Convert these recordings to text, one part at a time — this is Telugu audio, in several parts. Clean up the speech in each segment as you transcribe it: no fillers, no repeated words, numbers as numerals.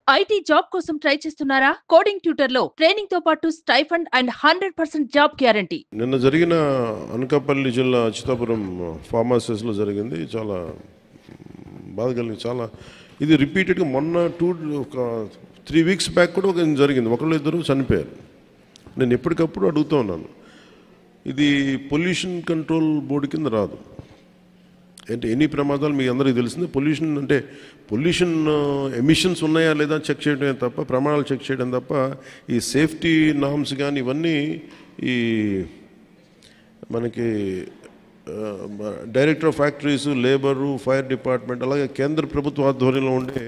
ఐటీ జాబ్ కోసం ట్రై చేస్తున్నారా? కోడింగ్ ట్యూటర్‌లో ట్రైనింగ్‌తో పాటు స్టైఫండ్ అండ్ 100% జాబ్ గ్యారంటీ. నిన్న జరిగిన అనకాపల్లి జిల్లా అచ్యుతాపురం ఫార్మాసిస్లో జరిగింది. చాలా బాధ కలిగింది. చాలా ఇది రిపీటెడ్గా మొన్న ఒక 3 వీక్స్ బ్యాక్ కూడా ఒక జరిగింది. ఒకళ్ళు ఇద్దరు చనిపోయారు. నేను ఎప్పటికప్పుడు అడుగుతూ ఉన్నాను, ఇది పొల్యూషన్ కంట్రోల్ బోర్డు కింద రాదు. అంటే ఎన్ని ప్రమాదాలు మీ అందరికీ తెలిసిందే. పొల్యూషన్ అంటే పొల్యూషన్ ఎమిషన్స్ ఉన్నాయా లేదా చెక్ చేయడమే తప్ప, ప్రమాణాలు చెక్ చేయడం తప్ప, ఈ సేఫ్టీ నామ్స్ కానీ ఇవన్నీ ఈ మనకి director of factories, labour, fire department, అలాగే కేంద్ర ప్రభుత్వ ఆధ్వర్యంలో ఉండే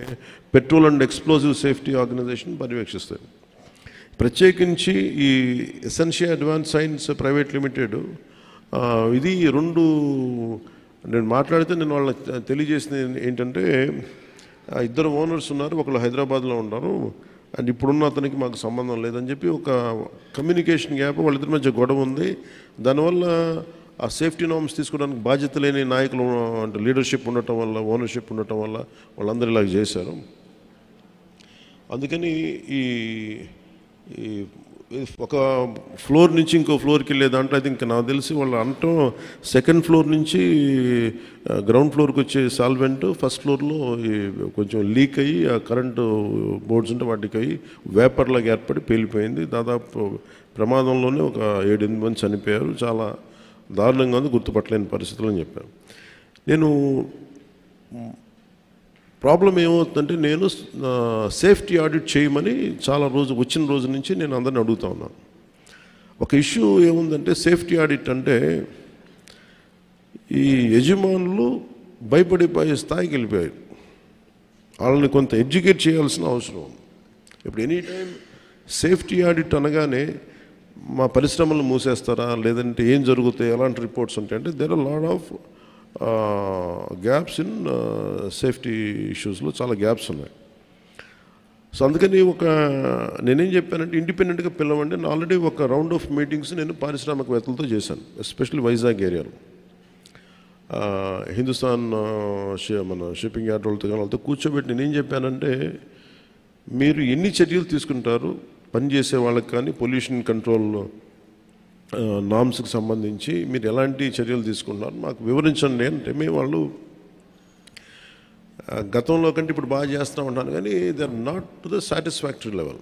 petrol and explosive safety organisation పర్యవేక్షిస్తాయి. ప్రత్యేకించి ఈ Escientia advance science private limited ఇది నేను మాట్లాడితే నేను వాళ్ళకి తెలియజేసింది ఏంటంటే, ఇద్దరు ఓనర్స్ ఉన్నారు, ఒకళ్ళు హైదరాబాద్లో ఉన్నారు, అండ్ ఇప్పుడున్న అతనికి మాకు సంబంధం లేదని చెప్పి ఒక కమ్యూనికేషన్ గ్యాప్ వాళ్ళిద్దరి మధ్య గొడవ ఉంది. దానివల్ల ఆ సేఫ్టీ నార్మ్స్ తీసుకోవడానికి బాధ్యత లేని నాయకులు అంటే లీడర్షిప్ ఉండటం వల్ల, ఓనర్షిప్ ఉండటం వల్ల వాళ్ళందరూ ఇలాగ చేశారు. అందుకని ఈ ఒక ఫ్లోర్ నుంచి ఇంకో ఫ్లోర్కి వెళ్ళే దాంట్లో అయితే ఇంకా నాకు తెలిసి వాళ్ళు అనటం సెకండ్ ఫ్లోర్ నుంచి గ్రౌండ్ ఫ్లోర్కి వచ్చే సాల్వెంట్ ఫస్ట్ ఫ్లోర్లో కొంచెం లీక్ అయ్యి ఆ కరెంటు బోర్డ్స్ ఉంటే వాటికి అయ్యి వేపర్లాగా ఏర్పడి పేలిపోయింది. దాదాపు ప్రమాదంలోనే ఒక 7-8 మంది చనిపోయారు. చాలా దారుణంగా ఉంది, గుర్తుపట్టలేని పరిస్థితులు అని చెప్పాను. నేను ప్రాబ్లం ఏమవుతుందంటే, నేను సేఫ్టీ ఆడిట్ చేయమని వచ్చిన రోజు నుంచి నేను అందరిని అడుగుతా ఉన్నాను. ఒక ఇష్యూ ఏముందంటే, సేఫ్టీ ఆడిట్ అంటే ఈ యజమానులు భయపడిపోయే స్థాయికి వెళ్ళిపోయారు. వాళ్ళని కొంత ఎడ్యుకేట్ చేయాల్సిన అవసరం ఉంది. ఇప్పుడు ఎనీ టైం సేఫ్టీ ఆడిట్ అనగానే మా పరిశ్రమలను మూసేస్తారా, లేదంటే ఏం జరుగుతాయి, ఎలాంటి రిపోర్ట్స్ ఉంటాయంటే, there are lot of gaps in safety ఇష్యూస్లో చాలా గ్యాప్స్ ఉన్నాయి. సో అందుకని నేనేం చెప్పానంటే, ఇండిపెండెంట్గా పిలవండి. నేను ఆల్రెడీ ఒక రౌండ్ ఆఫ్ మీటింగ్స్ నేను పారిశ్రామికవేత్తలతో చేశాను, ఎస్పెషల్లీ వైజాగ్ ఏరియాలో. హిందుస్థాన్ మన షిప్పింగ్ యార్డ్ వాళ్ళతో కూర్చోబెట్టి నేనేం చెప్పానంటే, మీరు ఎన్ని చర్యలు తీసుకుంటారు పనిచేసే వాళ్ళకి కానీ పొల్యూషన్ కంట్రోల్ నామ్స్కి సంబంధించి మీరు ఎలాంటి చర్యలు తీసుకుంటున్నారు మాకు వివరించండి అంటే, మేము వాళ్ళు గతంలో కంటే ఇప్పుడు బాగా చేస్తూ ఉంటాను, కానీ they are not to the satisfactory level.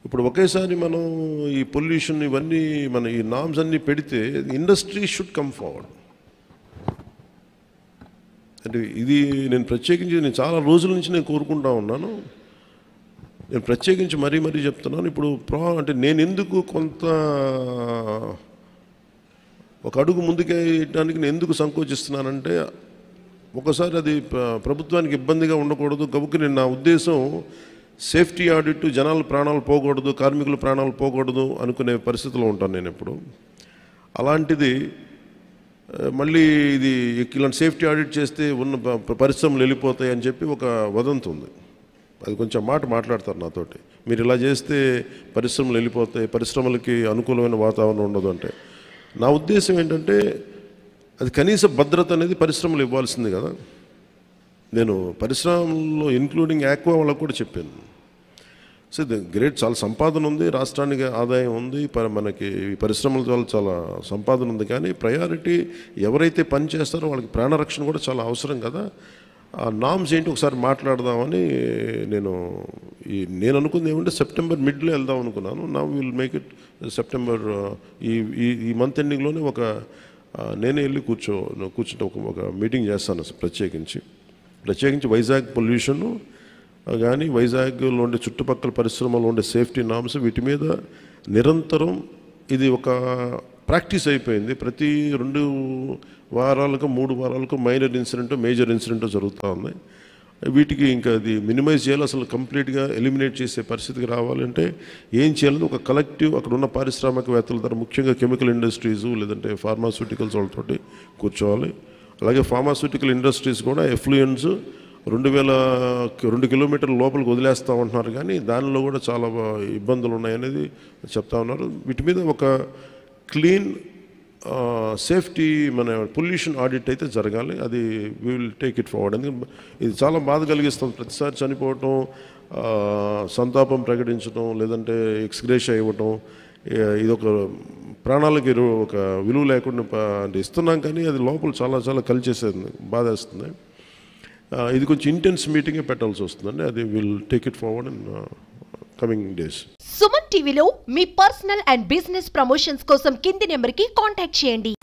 ఇప్పుడు ఒకేసారి మనం ఈ పొల్యూషన్ ఇవన్నీ ఈ నామ్స్ అన్నీ పెడితే ఇండస్ట్రీ షుడ్ కమ్ ఫార్వర్డ్. అంటే ఇది నేను చాలా రోజుల నుంచి నేను కోరుకుంటా ఉన్నాను. నేను ప్రత్యేకించి మరీ చెప్తున్నాను. ఇప్పుడు అంటే నేను ఎందుకు కొంత ఒక అడుగు ముందుకేయడానికి నేను ఎందుకు సంకోచిస్తున్నానంటే, ఒకసారి అది ప్రభుత్వానికి ఇబ్బందిగా ఉండకూడదు. గబుక్కి నా ఉద్దేశం సేఫ్టీ ఆడిట్, జనాల ప్రాణాలు పోకూడదు, కార్మికుల ప్రాణాలు పోకూడదు అనుకునే పరిస్థితిలో ఉంటాను నేను ఎప్పుడు. అలాంటిది మళ్ళీ ఇలాంటి సేఫ్టీ ఆడిట్ చేస్తే ఉన్న పరిశ్రమలు వెళ్ళిపోతాయి అని చెప్పి ఒక వదంతి ఉంది. అది కొంచెం మాట్లాడతారు నాతోటి, మీరు ఇలా చేస్తే పరిశ్రమలు వెళ్ళిపోతాయి, పరిశ్రమలకి అనుకూలమైన వాతావరణం ఉండదు అంటే. నా ఉద్దేశం ఏంటంటే, అది కనీస భద్రత అనేది పరిశ్రమలు ఇవ్వాల్సింది కదా. నేను పరిశ్రమల్లో ఇంక్లూడింగ్ ఆక్వా వాళ్ళకు కూడా చెప్పాను. సో గ్రేట్, చాలా సంపాదన ఉంది, రాష్ట్రానికి ఆదాయం ఉంది, మనకి పరిశ్రమల వల్ల చాలా సంపాదన ఉంది. కానీ ప్రయారిటీ ఎవరైతే పని చేస్తారో వాళ్ళకి ప్రాణరక్షణ కూడా చాలా అవసరం కదా. ఆ నామ్స్ ఏంటి ఒకసారి మాట్లాడదామని నేను అనుకుంది ఏమంటే, సెప్టెంబర్ మిడ్లో వెళ్దాం అనుకున్నాను. నా విల్ మేక్ ఇట్ సెప్టెంబర్ ఈ మంత్ ఎండింగ్లోనే నేనే వెళ్ళి కూర్చుంటే ఒక మీటింగ్ చేస్తాను ప్రత్యేకించి వైజాగ్ పొల్యూషన్ కానీ వైజాగ్లో ఉండే చుట్టుపక్కల పరిశ్రమలో ఉండే సేఫ్టీ నామ్స్, వీటి మీద నిరంతరం ఇది ఒక ప్రాక్టీస్ అయిపోయింది. ప్రతి 2 వారాలకు 3 వారాలకు మైనర్ ఇన్సిడెంట్, మేజర్ ఇన్సిడెంట్ జరుగుతూ ఉంది. వీటికి ఇంకా అది మినిమైజ్ చేయాలి, అసలు కంప్లీట్గా ఎలిమినేట్ చేసే పరిస్థితికి రావాలంటే ఏం చేయాలని ఒక కలెక్టివ్ అక్కడ ఉన్న పారిశ్రామికవేత్తల ద్వారా, ముఖ్యంగా కెమికల్ ఇండస్ట్రీస్ లేదంటే ఫార్మాస్యూటికల్స్ వాళ్ళతోటి కూర్చోవాలి. అలాగే ఫార్మాస్యూటికల్ ఇండస్ట్రీస్ కూడా ఎఫ్లూయెన్స్ 2 కిలోమీటర్ల లోపలికి వదిలేస్తూ ఉంటున్నారు, కానీ దానిలో కూడా చాలా ఇబ్బందులు ఉన్నాయనేది చెప్తా ఉన్నారు. వీటి మీద ఒక క్లీన్ సేఫ్టీ మన పొల్యూషన్ ఆడిట్ అయితే జరగాలి. అది we will take it forward. ఎందుకంటే ఇది చాలా బాధ కలిగిస్తుంది. ప్రతిసారి చనిపోవటం, సంతాపం ప్రకటించడం, లేదంటే ఎక్స్గ్రేషియా ఇవ్వటం, ఇది ఒక ప్రాణాలకి ఒక విలువ లేకుండా అంటే ఇస్తున్నాం, కానీ అది లోపల చాలా చాలా కలిచేసేది, బాధేస్తుంది. ఇది కొంచెం ఇంటెన్స్ మీటింగే పెట్టాల్సి వస్తుందండి. అది will take it forward in coming days. Suman టీవీలో మీ పర్సనల్ అండ్ బిజినెస్ ప్రమోషన్స్ కోసం కింది నెంబర్కి కాంటాక్ట్ చేయండి.